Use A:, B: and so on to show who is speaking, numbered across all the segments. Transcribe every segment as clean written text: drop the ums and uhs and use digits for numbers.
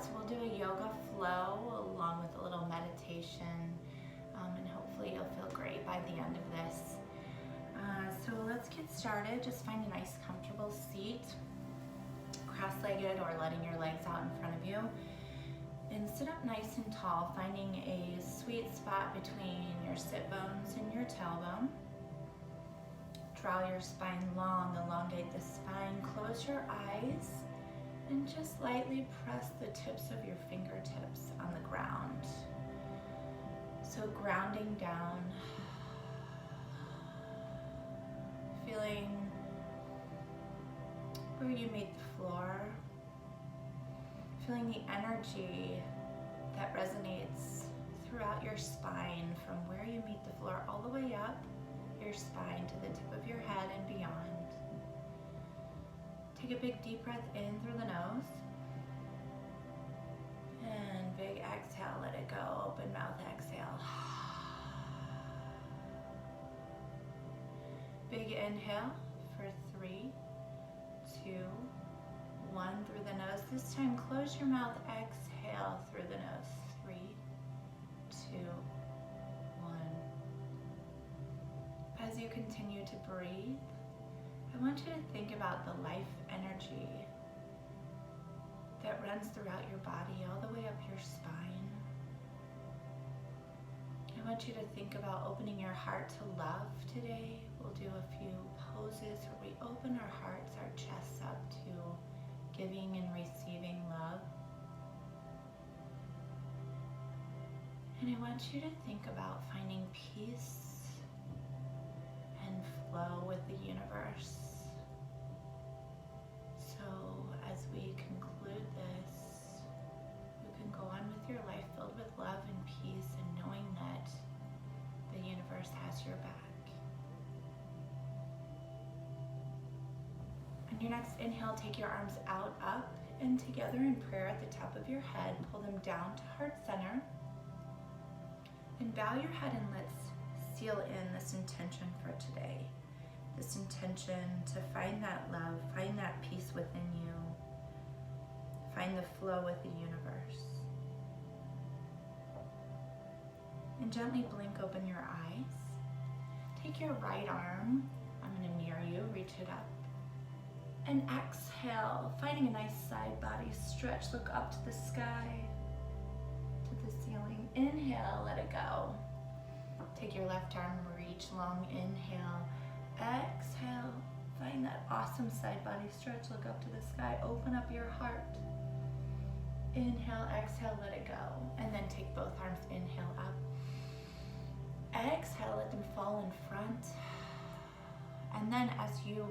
A: So we'll do a yoga flow along with a little meditation, and hopefully you'll feel great by the end of this. So let's get started. Just find a nice comfortable seat, cross-legged or letting your legs out in front of you. And sit up nice and tall, finding a sweet spot between your sit bones and your tailbone. Draw your spine long, elongate the spine, close your eyes, and just lightly press the tips of your fingertips on the ground. So grounding down, feeling where you meet the floor, feeling the energy that resonates throughout your spine from where you meet the floor all the way up your spine to the tip of your head and beyond. Take a big deep breath in through the nose. And big exhale, let it go. Open mouth exhale. Big inhale for 3, 2, 1 through the nose. This time close your mouth, exhale through the nose. 3, 2, 1. As you continue to breathe, I want you to think about the life energy that runs throughout your body all the way up your spine. I want you to think about opening your heart to love today. We'll do a few poses where we open our hearts, our chests up to giving and receiving love. And I want you to think about finding peace and flow with the universe. So as we conclude this, you can go on with your life filled with love and peace and knowing that the universe has your back. On your next inhale, take your arms out, up, and together in prayer at the top of your head. Pull them down to heart center. And bow your head and let's seal in this intention for today. This intention to find that love, find that peace within you, find the flow with the universe. And gently blink open your eyes. Take your right arm, I'm going to mirror you, reach it up. And exhale, finding a nice side body stretch, look up to the sky, to the ceiling. Inhale, let it go. Take your left arm, reach long, inhale. Exhale, find that awesome side body stretch, look up to the sky, open up your heart. Inhale, exhale, let it go. And then take both arms, inhale up. Exhale, let them fall in front. And then as you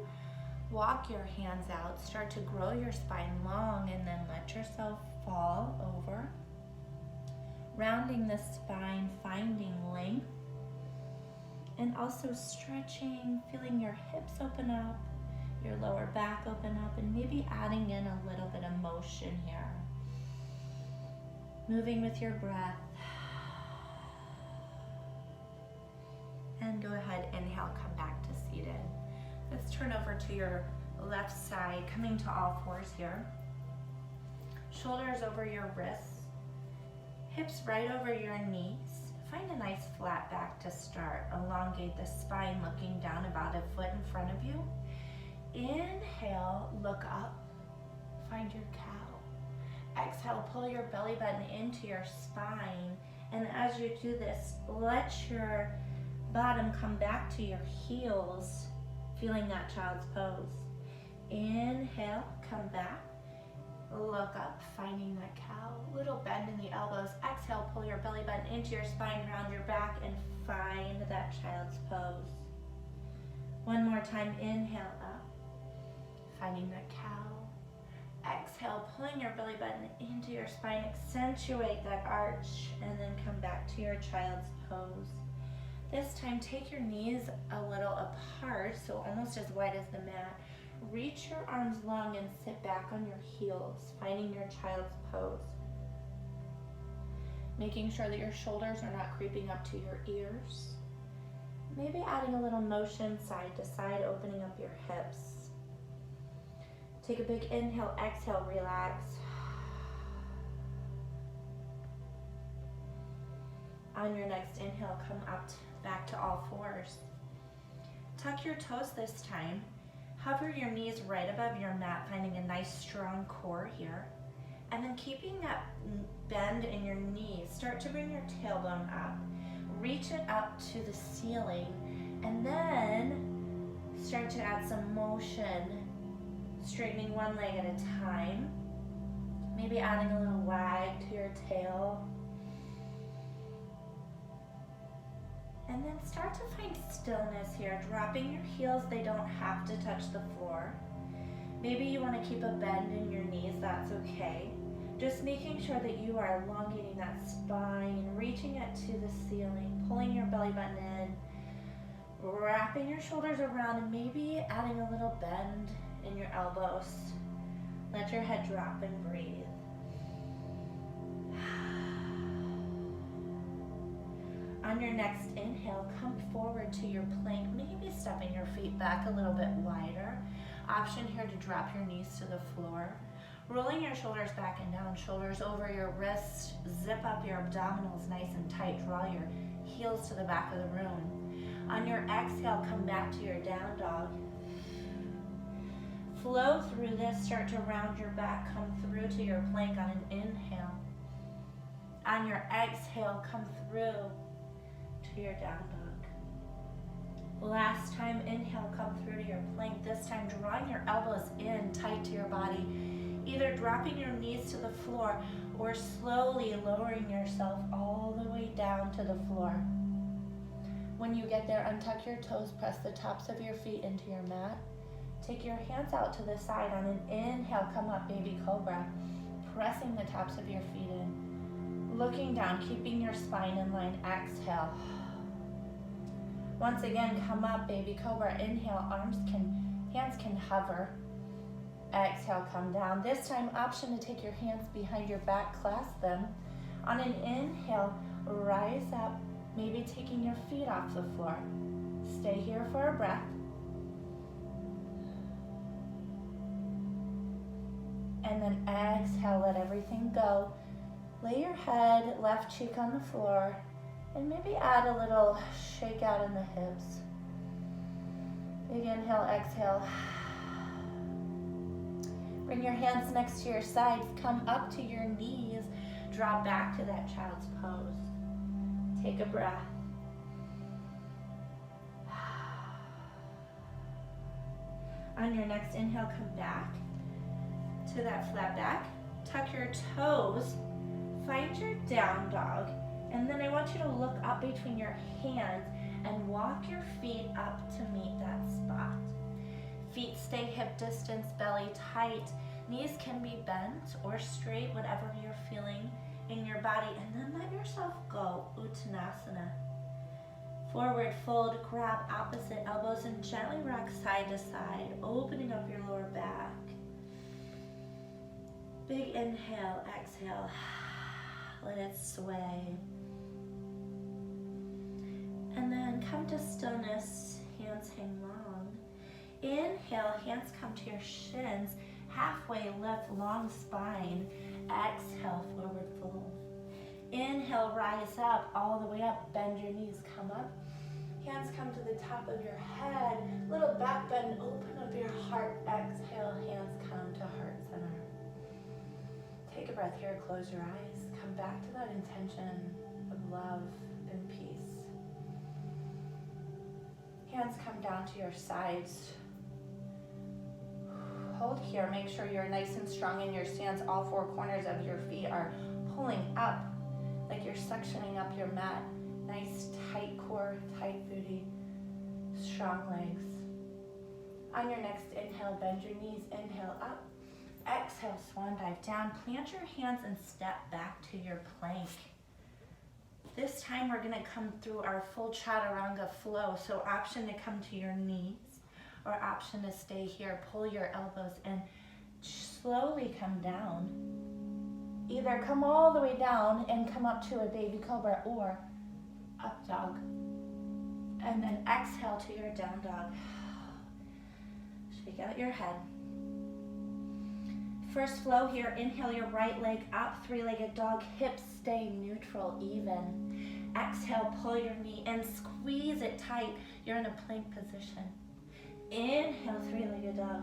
A: walk your hands out, start to grow your spine long and then let yourself fall over. Rounding the spine, finding length. And also stretching, feeling your hips open up, your lower back open up, and maybe adding in a little bit of motion here. Moving with your breath. And go ahead, inhale, come back to seated. Let's turn over to your left side, coming to all fours here. Shoulders over your wrists, hips right over your knees. Find a nice flat back to start. Elongate the spine, looking down about a foot in front of you. Inhale, look up, find your cow. Exhale, pull your belly button into your spine. And as you do this, let your bottom come back to your heels, feeling that child's pose. Inhale, come back, look up, finding that cow. Little bend in the elbows. Exhale, pull your belly button into your spine, round your back, and find that child's pose. One more time, inhale up, finding that cow. Exhale, pulling your belly button into your spine, accentuate that arch, and then come back to your child's pose. This time, take your knees a little apart, so almost as wide as the mat. Reach your arms long and sit back on your heels, finding your child's pose. Making sure that your shoulders are not creeping up to your ears. Maybe adding a little motion side to side, opening up your hips. Take a big inhale, exhale, relax. On your next inhale, come up back to all fours. Tuck your toes this time. Hover your knees right above your mat, finding a nice strong core here. And then keeping that bend in your knees, start to bring your tailbone up. Reach it up to the ceiling, and then start to add some motion, straightening one leg at a time. Maybe adding a little wag to your tail. And then start to find stillness here, dropping your heels. They don't have to touch the floor. Maybe you want to keep a bend in your knees, that's okay. Just making sure that you are elongating that spine, reaching it to the ceiling, pulling your belly button in, wrapping your shoulders around, and maybe adding a little bend in your elbows. Let your head drop and breathe. On your next inhale, come forward to your plank, maybe stepping your feet back a little bit wider. Option here to drop your knees to the floor. Rolling your shoulders back and down, shoulders over your wrists, zip up your abdominals nice and tight, draw your heels to the back of the room. On your exhale, come back to your down dog. Flow through this, start to round your back, come through to your plank on an inhale. On your exhale, come through to your down dog. Last time, inhale, come through to your plank. This time, drawing your elbows in tight to your body, either dropping your knees to the floor or slowly lowering yourself all the way down to the floor. When you get there, untuck your toes, press the tops of your feet into your mat. Take your hands out to the side. On an inhale, come up, baby cobra, pressing the tops of your feet in. Looking down, keeping your spine in line, exhale. Once again, come up, baby cobra, inhale, hands can hover. Exhale, come down. This time, option to take your hands behind your back, clasp them. On an inhale, rise up, maybe taking your feet off the floor. Stay here for a breath. And then exhale, let everything go. Lay your head, left cheek on the floor, and maybe add a little shake out in the hips. Big inhale, exhale. Bring your hands next to your sides, come up to your knees, draw back to that child's pose. Take a breath. On your next inhale, come back to that flat back. Tuck your toes, find your down dog, and then I want you to look up between your hands and walk your feet up to meet that spot. Feet stay hip distance, belly tight. Knees can be bent or straight, whatever you're feeling in your body, and then let yourself go, Uttanasana. Forward fold, grab opposite elbows and gently rock side to side, opening up your lower back. Big inhale, exhale, let it sway. And then come to stillness, hands hang long. Inhale, hands come to your shins, halfway lift, long spine. Exhale, forward fold. Inhale, rise up, all the way up, bend your knees, come up. Hands come to the top of your head, little back bend, open up your heart. Exhale, hands come to heart center. Take a breath here, close your eyes. Come back to that intention of love and peace. Hands come down to your sides. Hold here, make sure you're nice and strong in your stance. All four corners of your feet are pulling up, like you're suctioning up your mat. Nice tight core, tight booty, strong legs. On your next inhale, bend your knees, inhale up. Exhale, swan dive down. Plant your hands and step back to your plank. This time we're gonna come through our full chaturanga flow. So option to come to your knees or option to stay here. Pull your elbows and slowly come down. Either come all the way down and come up to a baby cobra or up dog. And then exhale to your down dog. Shake out your head. First flow here, inhale your right leg up, three-legged dog, hips stay neutral, even. Exhale, pull your knee and squeeze it tight. You're in a plank position. Inhale, three-legged dog.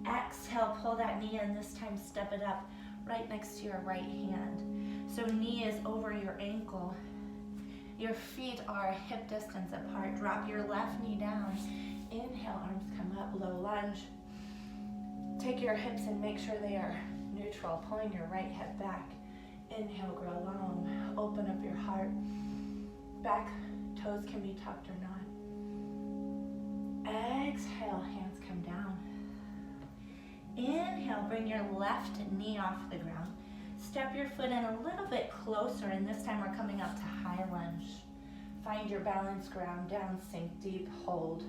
A: Exhale, pull that knee in. This time, step it up right next to your right hand. So knee is over your ankle. Your feet are hip distance apart. Drop your left knee down. Inhale, arms come up, low lunge. Take your hips and make sure they are neutral, pulling your right hip back. Inhale, grow long. Open up your heart. Back toes can be tucked or not. Exhale, hands come down. Inhale, bring your left knee off the ground. Step your foot in a little bit closer, and this time we're coming up to high lunge. Find your balance ground, down, sink deep, hold.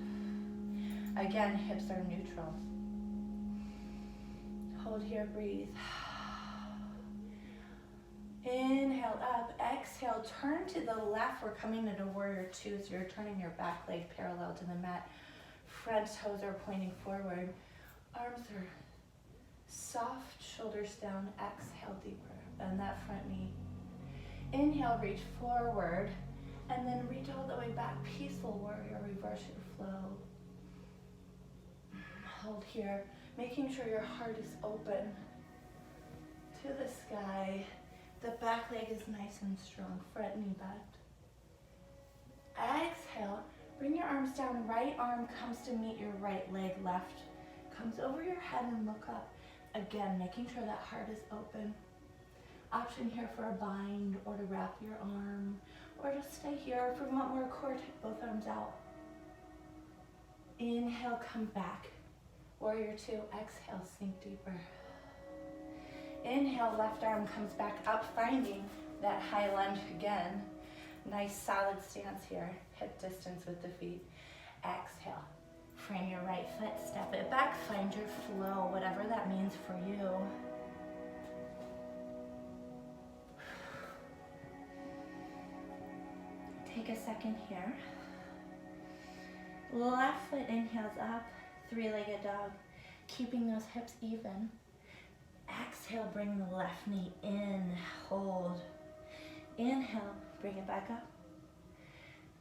A: Again, hips are neutral. Hold here, breathe. Inhale up, exhale, turn to the left. We're coming into warrior two, so you're turning your back leg parallel to the mat. Front toes are pointing forward. Arms are soft, shoulders down. Exhale, deeper. Bend that front knee. Inhale, reach forward, and then reach all the way back. Peaceful warrior, reverse your flow. Hold here, making sure your heart is open to the sky. The back leg is nice and strong, front knee bent. Exhale, bring your arms down. Right arm comes to meet your right leg. Left comes over your head and look up. Again, making sure that heart is open. Option here for a bind or to wrap your arm, or just stay here. If you want more core, take both arms out. Inhale, come back. Warrior two, exhale, sink deeper. Inhale, left arm comes back up, finding that high lunge again. Nice solid stance here, hip distance with the feet. Exhale, frame your right foot, step it back, find your flow, whatever that means for you. Take a second here. Left foot inhales up, three-legged dog, keeping those hips even. Exhale, bring the left knee in, hold. Inhale, bring it back up.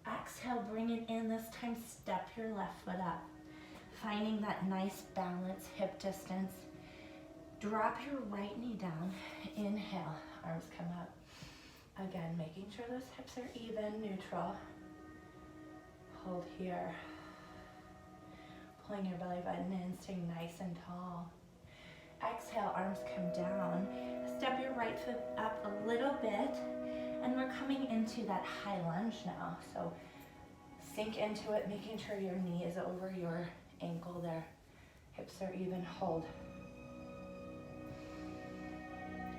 A: Exhale, bring it in. This time, step your left foot up. Finding that nice balance, hip distance. Drop your right knee down. Inhale, arms come up. Again, making sure those hips are even, neutral. Hold here. Pulling your belly button in, staying nice and tall. Exhale, arms come down. Step your right foot up a little bit, and we're coming into that high lunge now. So sink into it, making sure your knee is over your ankle there. Hips are even, hold.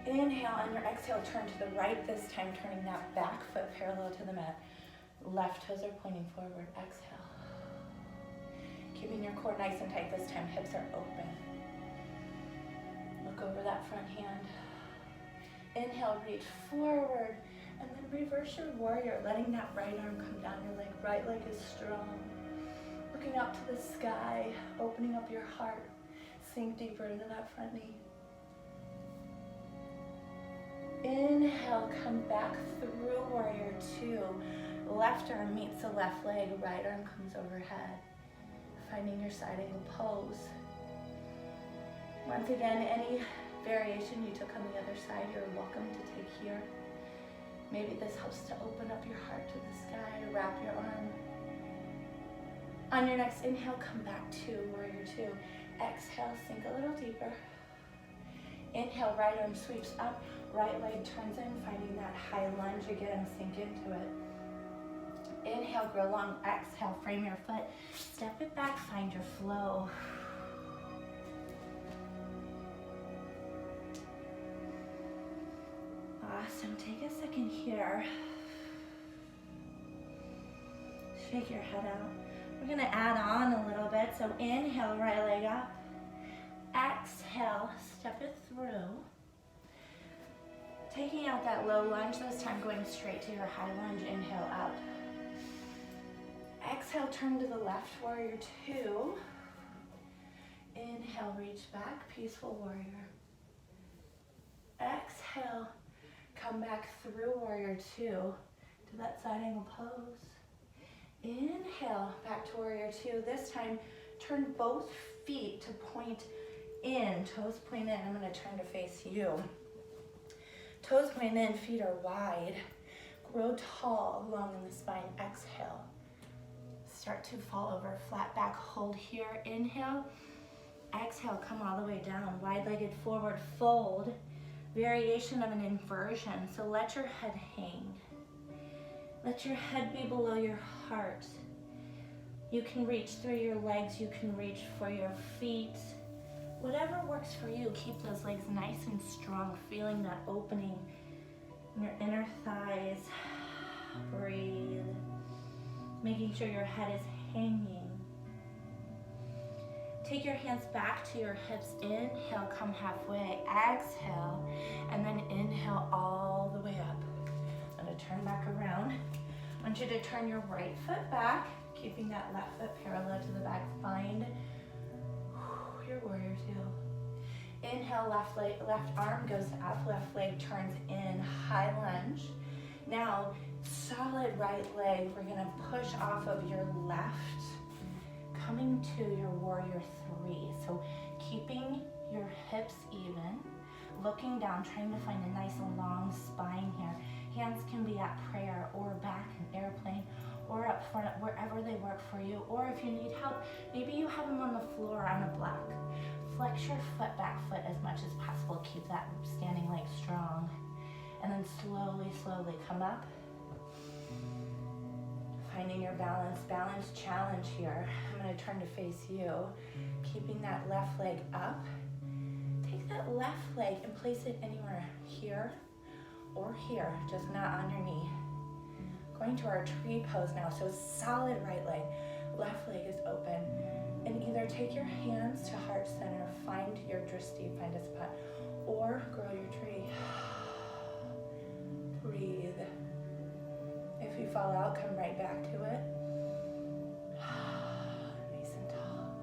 A: Inhale, on your exhale, turn to the right, this time turning that back foot parallel to the mat. Left toes are pointing forward, exhale. Keeping your core nice and tight this time, hips are open. Look over that front hand. Inhale, reach forward, and then reverse your warrior, letting that right arm come down your leg. Right leg is strong. Looking up to the sky, opening up your heart. Sink deeper into that front knee. Inhale, come back through warrior two. Left arm meets the left leg, right arm comes overhead. Finding your side angle pose. Once again, any variation you took on the other side, you're welcome to take here. Maybe this helps to open up your heart to the sky, to wrap your arm. On your next inhale, come back to warrior two. Exhale, sink a little deeper. Inhale, right arm sweeps up, right leg turns in, finding that high lunge again, sink into it. Inhale, grow long, exhale, frame your foot, step it back, find your flow. Awesome, take a second here. Shake your head out. We're gonna add on a little bit, so inhale, right leg up. Exhale, step it through. Taking out that low lunge, this time going straight to your high lunge, inhale up. Exhale, turn to the left, warrior two. Inhale, reach back, peaceful warrior. Exhale, come back through warrior two to that side angle pose. Inhale, back to warrior two. This time, turn both feet to point in, toes point in. I'm gonna turn to face you. Toes point in, feet are wide. Grow tall, long in the spine. Exhale. Start to fall over, flat back, hold here. Inhale. Exhale, come all the way down. Wide-legged forward fold. Variation of an inversion. So let your head hang. Let your head be below your heart. You can reach through your legs. You can reach for your feet. Whatever works for you, keep those legs nice and strong, feeling that opening in your inner thighs. Breathe. Making sure your head is hanging. Take your hands back to your hips. Inhale, come halfway. Exhale, and then inhale all the way up. I'm gonna turn back around. I want you to turn your right foot back, keeping that left foot parallel to the back. Find your warrior two. Inhale, left arm goes up, left leg turns in, high lunge. Now, solid right leg, we're gonna push off of your left, coming to your warrior three. So keeping your hips even, looking down, trying to find a nice long spine here. Hands can be at prayer or back in airplane or up front, wherever they work for you. Or if you need help, maybe you have them on the floor on a block. Flex your back foot as much as possible. Keep that standing leg strong. And then slowly, slowly come up. Finding your balance challenge here. I'm gonna turn to face you. Keeping that left leg up. Take that left leg and place it anywhere here or here, just not on your knee. Going to our tree pose now, so solid right leg, left leg is open. And either take your hands to heart center, find your drishti, find a spot, or grow your tree. Breathe. If you fall out, come right back to it. Nice and tall.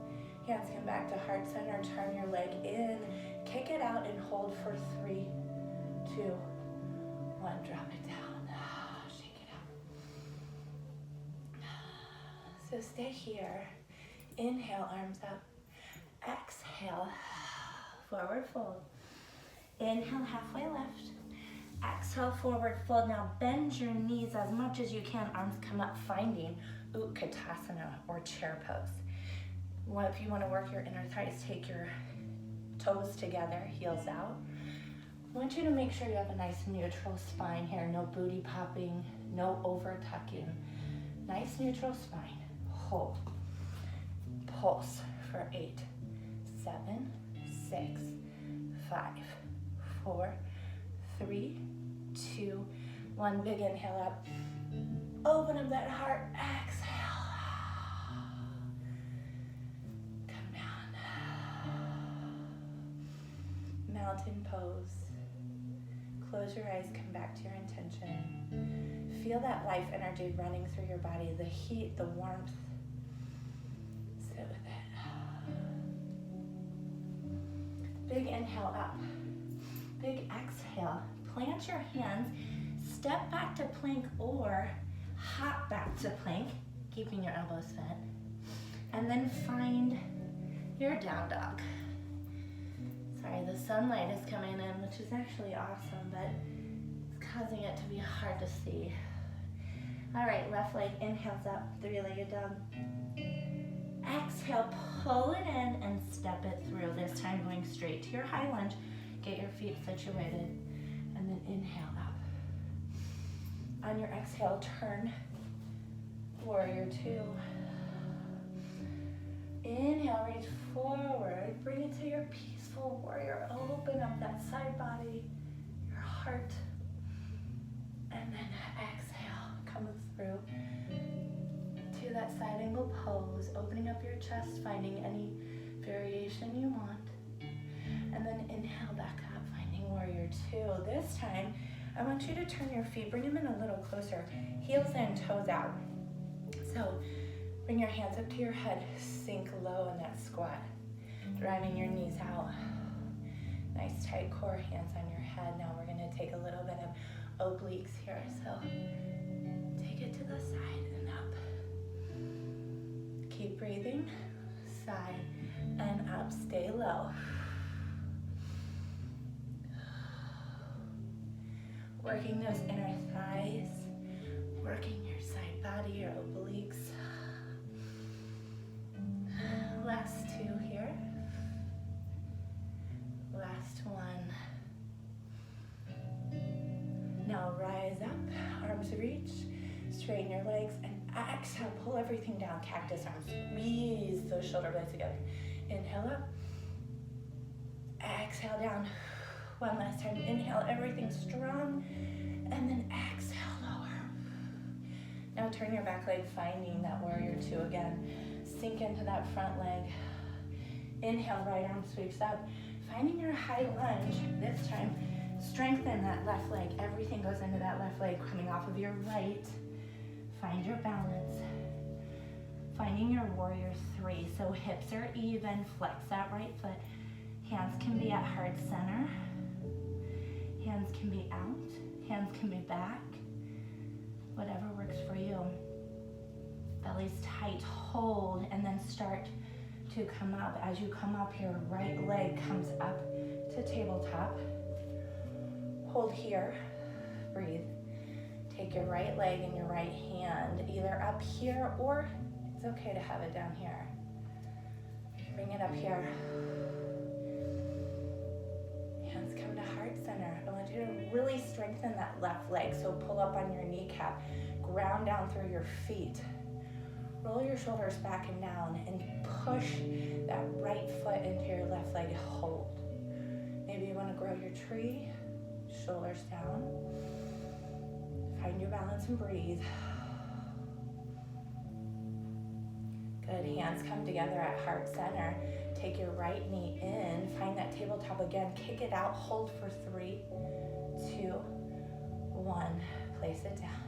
A: Hands come back to heart center, turn your leg in, kick it out and hold for 3, 2, 1. Drop it down. Shake it out. So stay here. Inhale, arms up. Exhale, forward fold. Inhale, halfway left. Exhale, forward fold. Now bend your knees as much as you can. Arms come up, finding Utkatasana or chair pose. Well, if you want to work your inner thighs, take your toes together, heels out. I want you to make sure you have a nice neutral spine here. No booty popping, no over tucking. Nice neutral spine. Hold. Pulse for 8, 7, 6, 5, 4, 3, 2, 1. Big inhale up. Open up that heart. Exhale. Come down. Mountain pose. Close your eyes, come back to your intention. Feel that life energy running through your body, the heat, the warmth. Sit with it. Big inhale up. Big exhale. Plant your hands, step back to plank or hop back to plank, keeping your elbows bent. And then find your down dog. Sorry, the sunlight is coming in, which is actually awesome, but it's causing it to be hard to see. All right, left leg inhales up, 3-legged dog. Exhale, pull it in and step it through. This time going straight to your high lunge. Get your feet situated, and then inhale up. On your exhale, turn, warrior two. Inhale, reach forward, bring it to your peaceful warrior. Open up that side body, your heart, and then exhale, come through to that side angle pose, opening up your chest, finding any variation you want. And then inhale back up, finding warrior two. This time, I want you to turn your feet, bring them in a little closer, heels in, toes out. So bring your hands up to your head, sink low in that squat, driving your knees out. Nice tight core, hands on your head. Now we're gonna take a little bit of obliques here. So it to the side and up. Keep breathing, side and up, stay low. Working those inner thighs, working your side body, your obliques. Last two here. Last one. Now rise up, arms reach, straighten your legs, and exhale, pull everything down, cactus arms. Squeeze those shoulder blades together. Inhale up, exhale down. One last time, inhale, everything strong, and then exhale, lower. Now turn your back leg, finding that warrior two again. Sink into that front leg. Inhale, right arm sweeps up. Finding your high lunge, this time, strengthen that left leg. Everything goes into that left leg, coming off of your right. Find your balance. Finding your warrior three. So hips are even, flex that right foot. Hands can be at heart center. Hands can be out. Hands can be back. Whatever works for you. Belly's tight, hold, and then start to come up. As you come up, your right leg comes up to tabletop. Hold here, breathe. Take your right leg and your right hand either up here, or it's okay to have it down here. Bring it up here. Hands come to heart center. I want you to really strengthen that left leg, so pull up on your kneecap, ground down through your feet. Roll your shoulders back and down and push that right foot into your left leg. Hold. Maybe you want to grow your tree, shoulders down. Find your balance and breathe. Good, hands come together at heart center. Take your right knee in, find that tabletop again, kick it out, hold for 3, 2, 1. Place it down.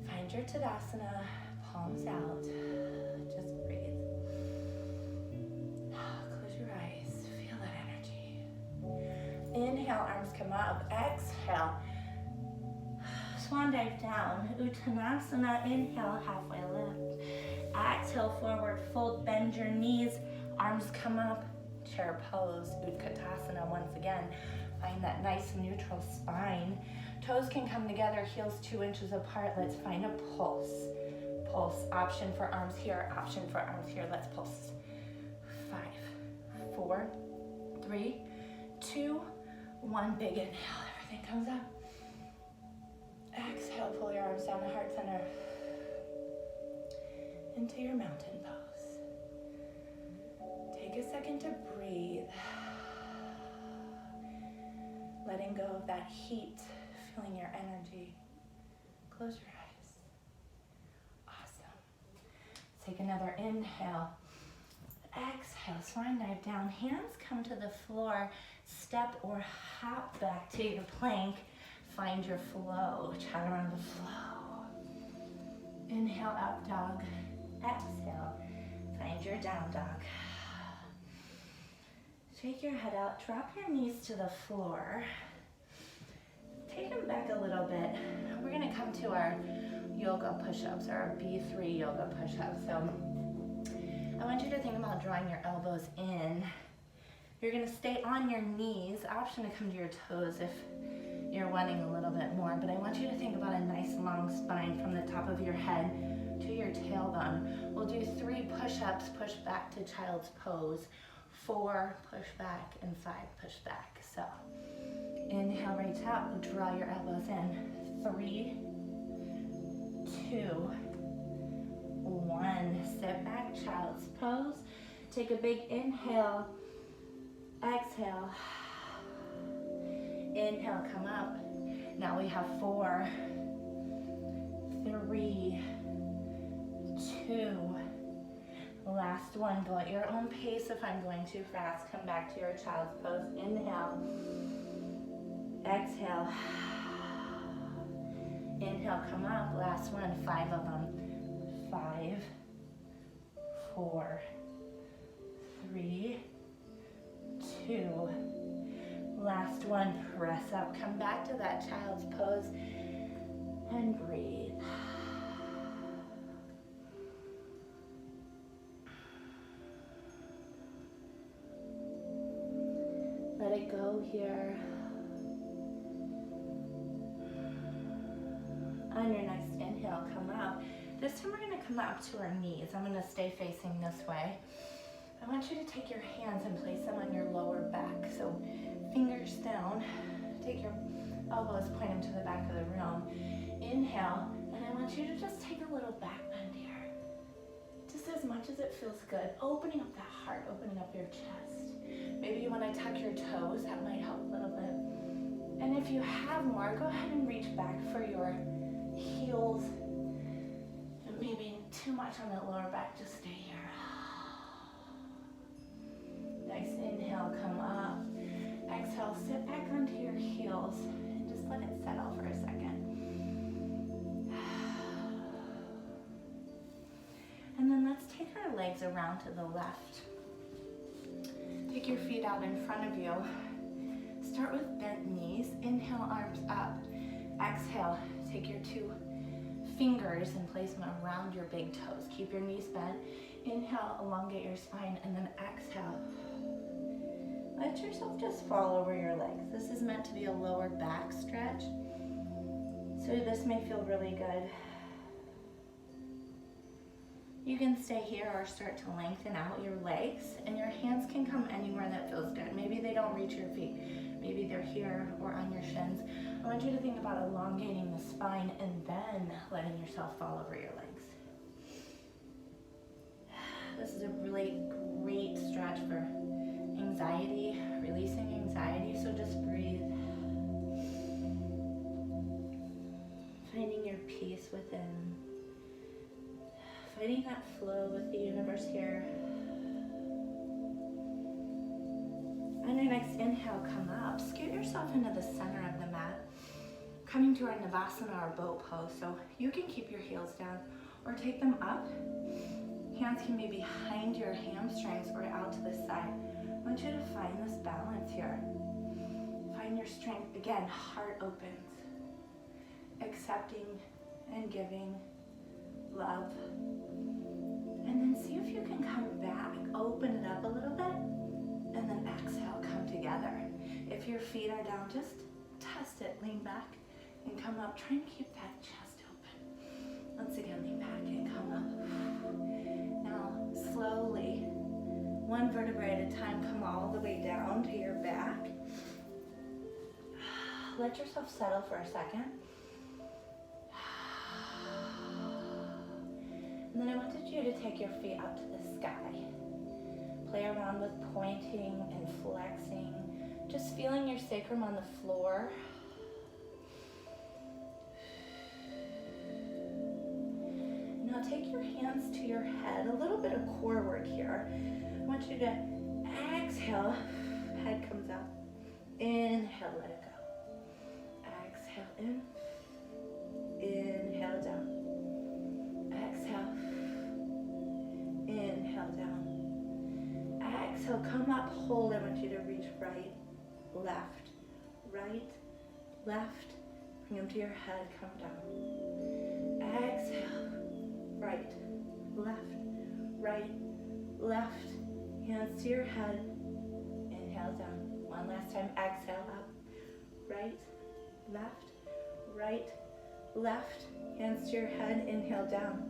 A: Find your Tadasana, palms out. Just breathe. Close your eyes, feel that energy. Inhale, arms come up. Exhale. Swan dive down. Uttanasana, inhale, halfway lift. Exhale, forward fold, bend your knees. Arms come up, chair pose, Utkatasana once again. Find that nice neutral spine. Toes can come together, heels 2 inches apart. Let's find a pulse. Pulse, option for arms here, option for arms here. Let's pulse. 5, 4, 3, 2, 1. Big inhale, everything comes up. Exhale, pull your arms down to heart center. Into your mountain pose. Take a second to breathe. Letting go of that heat, feeling your energy. Close your eyes. Awesome. Take another inhale. Exhale, swan dive down. Hands come to the floor. Step or hop back to your plank. Find your flow. Chaturanga flow. Inhale, up dog. Exhale, find your down dog. Shake your head out, drop your knees to the floor. Take them back a little bit. We're gonna come to our yoga push-ups, or our B3 yoga push-ups. So I want you to think about drawing your elbows in. You're gonna stay on your knees. Option to come to your toes if you're wanting a little bit more, but I want you to think about a nice long spine from the top of your head to your tailbone. We'll do 3 push-ups, push back to child's pose, 4 push back, and 5 push back. So inhale, reach out, draw your elbows in. 3, 2, 1. Sit back, child's pose. Take a big inhale, exhale. Inhale, come up. Now we have 4, 3, 2. Last one. Go at your own pace. If I'm going too fast, come back to your child's pose. Inhale. Exhale. Inhale, come up. Last one. 5 of them. 5, 4, 3, 2. Last one. Press up. Come back to that child's pose. And breathe. Let it go here. On your next inhale, come up. This time we're going to come up to our knees. I'm going to stay facing this way. I want you to take your hands and place them on your lower back. So fingers down. Take your elbows, point them to the back of the room. Inhale, and I want you to just take a little back bend here. Just as much as it feels good. Opening up that heart, opening up your chest. Maybe you want to tuck your toes. That might help a little bit. And if you have more, go ahead and reach back for your heels. And maybe too much on that lower back, just stay here. Nice inhale, come up. Exhale, sit back onto your heels and just let it settle for a second. And then let's take our legs around to the left. Take your feet out in front of you. Start with bent knees. Inhale, arms up. Exhale, take your two fingers and place them around your big toes. Keep your knees bent. Inhale, elongate your spine, and then exhale. Let yourself just fall over your legs. This is meant to be a lower back stretch, so this may feel really good. You can stay here or start to lengthen out your legs, and your hands can come anywhere that feels good. Maybe they don't reach your feet. Maybe they're here or on your shins. I want you to think about elongating the spine and then letting yourself fall over your legs. This is a really great stretch for anxiety, releasing anxiety, so just breathe. Finding your peace within. Finding that flow with the universe here. On your next inhale, come up. Scoot yourself into the center of the mat. Coming to our Navasana or boat pose. So you can keep your heels down or take them up. Hands can be behind your hamstrings or out to the side. I want you to find this balance here. Find your strength. Again, heart opens. Accepting and giving love. And then see if you can come back. Open it up a little bit. And then exhale, come together. If your feet are down, just test it. Lean back and come up. Try and keep that chest open. Once again, lean back and come up. Now, slowly, one vertebrae at a time, come all the way down to your back. Let yourself settle for a second. And then I wanted you to take your feet up to the sky. Play around with pointing and flexing. Just feeling your sacrum on the floor. Now take your hands to your head. A little bit of core work here. I want you to exhale. Head comes up. Inhale, let it go. Exhale in. Inhale down. Exhale. Inhale down. Exhale, come up, hold. I want you to reach right, left, right, left. Bring them to your head, come down. Exhale, right, left, right, left. Hands to your head. Inhale down. One last time. Exhale up. Right, left, right, left. Hands to your head. Inhale down.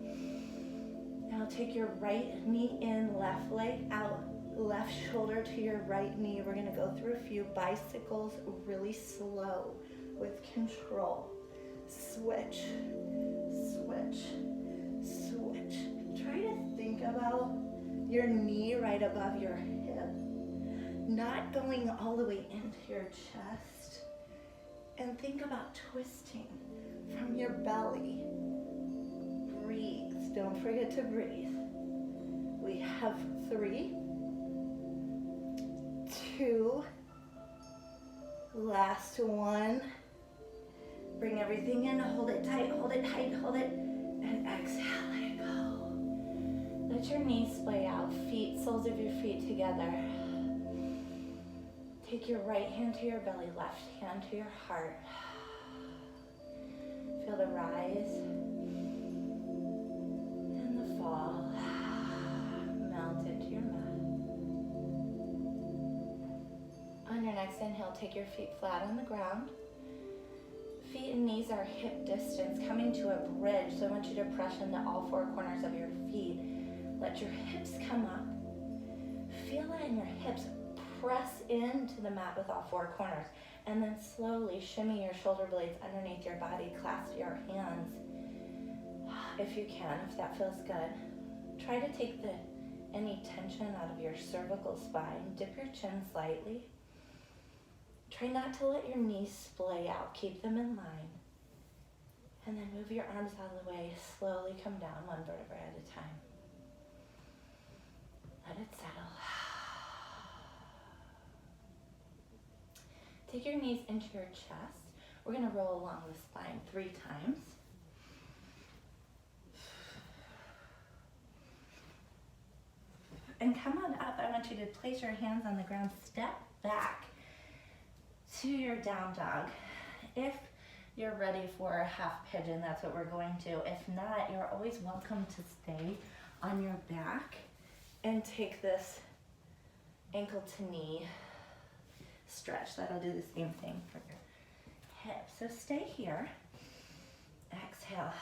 A: Now take your right knee in, left leg out, left shoulder to your right knee. We're going to go through a few bicycles really slow with control. Switch, switch, switch. Try to think about your knee right above your hip, not going all the way into your chest. And think about twisting from your belly. Breathe. Don't forget to breathe. We have 3, 2, last one. Bring everything in, hold it tight, hold it tight, hold it, and exhale, let it go. Let your knees splay out, soles of your feet together. Take your right hand to your belly, left hand to your heart. Feel Feel the rise and the fall. Melt into your mat. On your next inhale, take your feet flat on the ground. Feet and knees are hip distance, coming to a bridge. So I want you to press into all four corners of your feet. Let your hips come up. Feel it in your hips. Press into the mat with all four corners. And then slowly shimmy your shoulder blades underneath your body. Clasp your hands if you can, if that feels good. Try to take any tension out of your cervical spine. Dip your chin slightly. Try not to let your knees splay out. Keep them in line. And then move your arms out of the way. Slowly come down one vertebra at a time. Let it settle. Take your knees into your chest. We're going to roll along the spine 3 times. And come on up. I want you to place your hands on the ground. Step back to your down dog. If you're ready for a half pigeon, that's what we're going to. If not, you're always welcome to stay on your back and take this ankle to knee stretch. That'll do the same thing for your hips. So stay here. Exhale.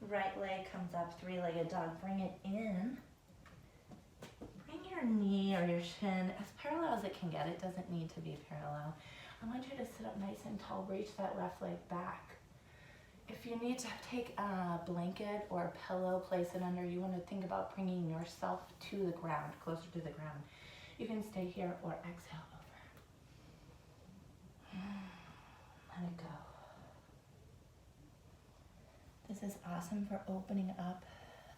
A: Right leg comes up, 3-legged dog. Bring it in. Bring your knee or your shin as parallel as it can get. It doesn't need to be parallel. I want you to sit up nice and tall. Reach that left leg back. If you need to take a blanket or a pillow, place it under. You want to think about bringing yourself to the ground, closer to the ground. You can stay here or exhale over. Let it go. This is awesome for opening up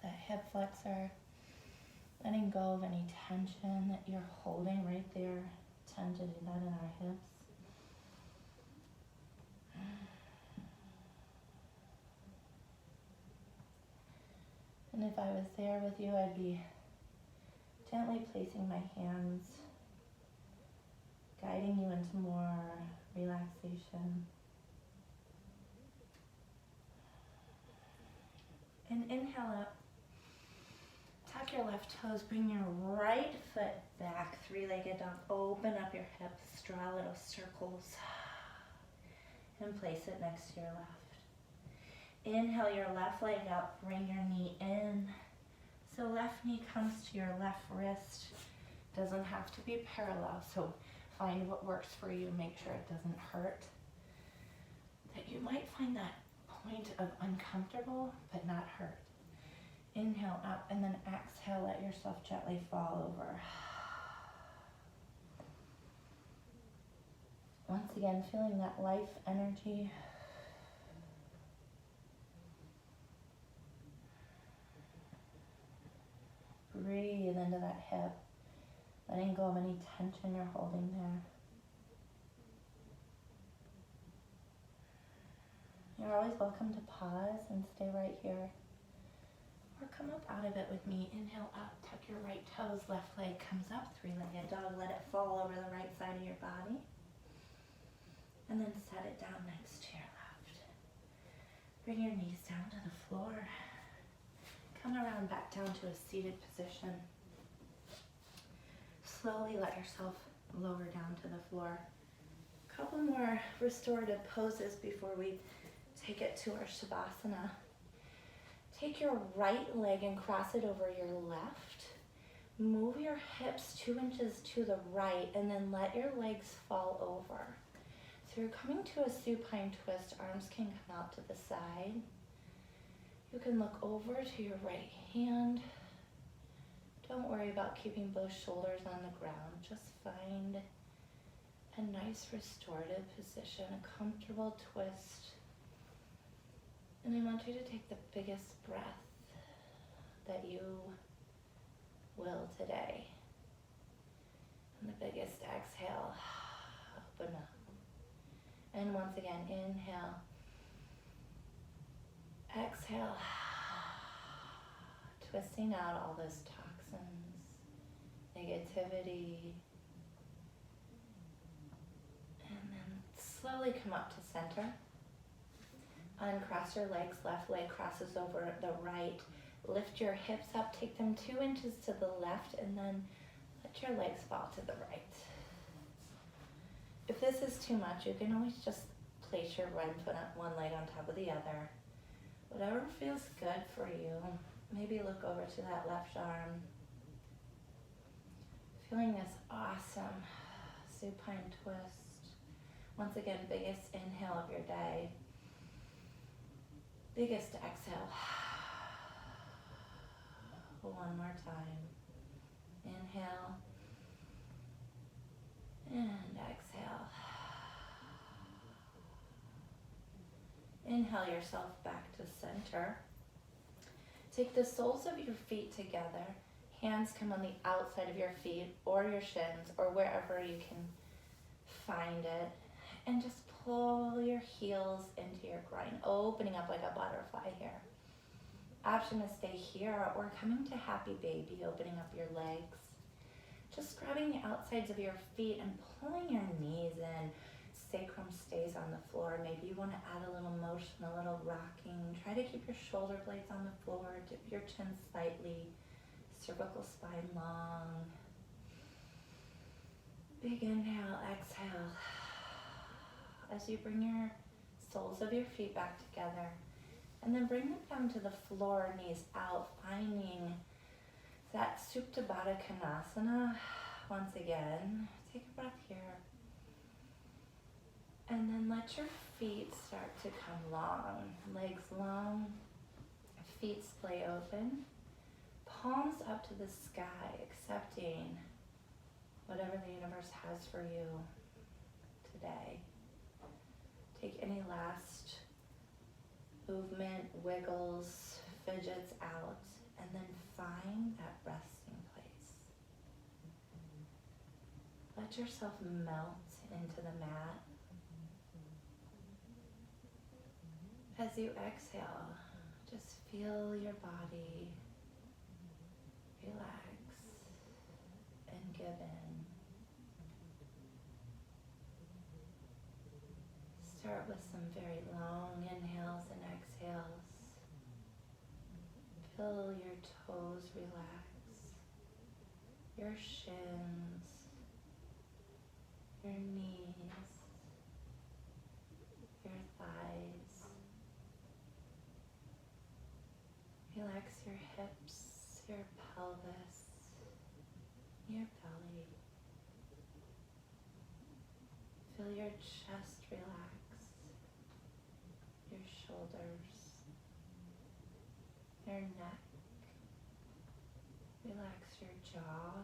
A: the hip flexor, letting go of any tension that you're holding right there. Tend to do that in our hips. And if I was there with you, I'd be gently placing my hands, guiding you into more relaxation. And inhale up. Tuck your left toes, bring your right foot back, 3-legged dog. Open up your hips, draw little circles, and place it next to your left. Inhale your left leg up, bring your knee in. So left knee comes to your left wrist. Doesn't have to be parallel, so find what works for you. Make sure it doesn't hurt. That you might find that point of uncomfortable, but not hurt. Inhale up, and then exhale, let yourself gently fall over. Once again, feeling that life energy. Breathe into that hip, letting go of any tension you're holding there. You're always welcome to pause and stay right here. Or come up out of it with me. Inhale up, tuck your right toes, left leg comes up, 3-legged dog. Let it fall over the right side of your body. And then set it down next to your left. Bring your knees down to the floor. Come around back down to a seated position. Slowly let yourself lower down to the floor. A couple more restorative poses before we take it to our Shavasana. Take your right leg and cross it over your left. Move your hips 2 inches to the right and then let your legs fall over. So you're coming to a supine twist. Arms can come out to the side. You can look over to your right hand. Don't worry about keeping both shoulders on the ground. Just find a nice restorative position, a comfortable twist. And I want you to take the biggest breath that you will today. And the biggest exhale, open up. And once again, inhale. Exhale, twisting out all those toxins, negativity. And then slowly come up to center. Uncross your legs, left leg crosses over the right. Lift your hips up, take them 2 inches to the left, and then let your legs fall to the right. If this is too much, you can always just place your one leg on top of the other. Whatever feels good for you. Maybe look over to that left arm. Feeling this awesome supine twist. Once again, biggest inhale of your day. Biggest exhale. One more time. Inhale. And exhale. Inhale yourself back to center. Take the soles of your feet together. Hands come on the outside of your feet or your shins or wherever you can find it. And just pull your heels into your groin, opening up like a butterfly here. Option to stay here or coming to happy baby, opening up your legs. Just grabbing the outsides of your feet and pulling your knees in. Sacrum stays on the floor. Maybe you want to add a little motion, a little rocking. Try to keep your shoulder blades on the floor. Dip your chin slightly. Cervical spine long. Big inhale, exhale. As you bring your soles of your feet back together. And then bring them down to the floor, knees out, finding that Supta Baddha Konasana. Once again, take a breath here. And then let your feet start to come long. Legs long, feet splay open. Palms up to the sky, accepting whatever the universe has for you today. Take any last movement, wiggles, fidgets out, and then find that resting place. Let yourself melt into the mat. As you exhale, just feel your body relax and give in. Start with some very long inhales and exhales. Feel your toes relax, your shins, your knees, your thighs. Relax your hips, your pelvis, your belly. Feel your chest relax, your shoulders, your neck. Relax your jaw.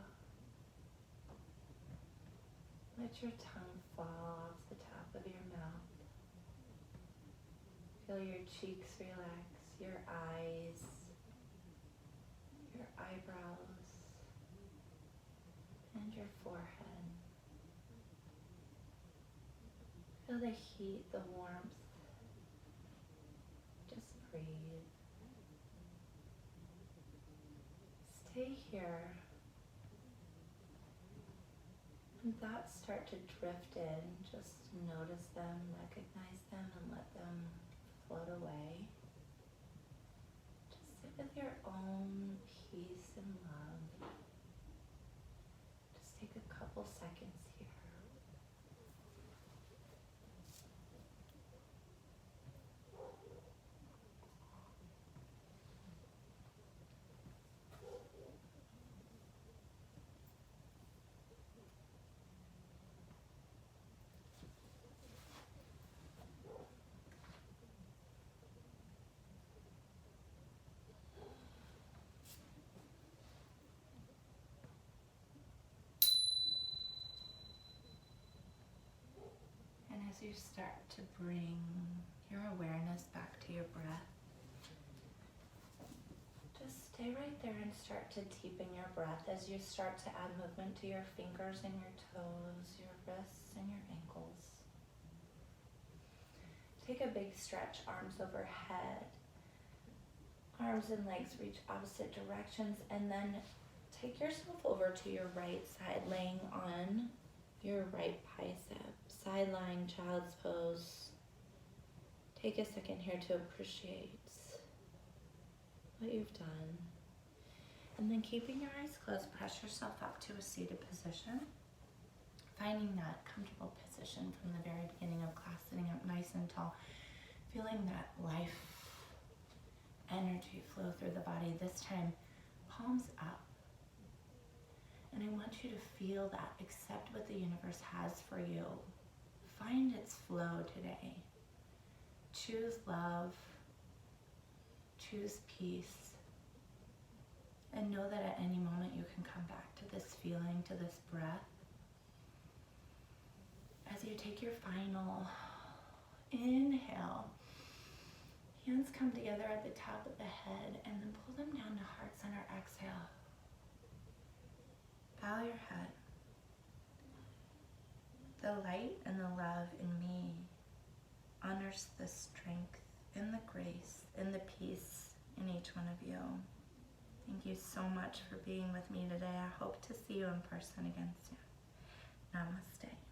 A: Let your tongue fall off the top of your mouth. Feel your cheeks relax, your eyes, your eyebrows, and your forehead. Feel the heat, the warmth. Just breathe. Stay here. When thoughts start to drift in, just notice them, recognize them, and let them float away. Just sit with your own peace and love. Just take a couple seconds here. As you start to bring your awareness back to your breath, just stay right there and start to deepen your breath as you start to add movement to your fingers and your toes, your wrists and your ankles. Take a big stretch, arms overhead. Arms and legs reach opposite directions, and then take yourself over to your right side, laying on your right bicep. Side lying child's pose. Take a second here to appreciate what you've done. And then keeping your eyes closed, press yourself up to a seated position. Finding that comfortable position from the very beginning of class, sitting up nice and tall. Feeling that life energy flow through the body. This time, palms up. And I want you to feel that. Accept what the universe has for you. Find its flow today. Choose love. Choose peace. And know that at any moment you can come back to this feeling, to this breath. As you take your final inhale, hands come together at the top of the head and then pull them down to heart center. Exhale. Bow your head. The light and the love in me honors the strength and the grace and the peace in each one of you. Thank you so much for being with me today. I hope to see you in person again soon. Namaste.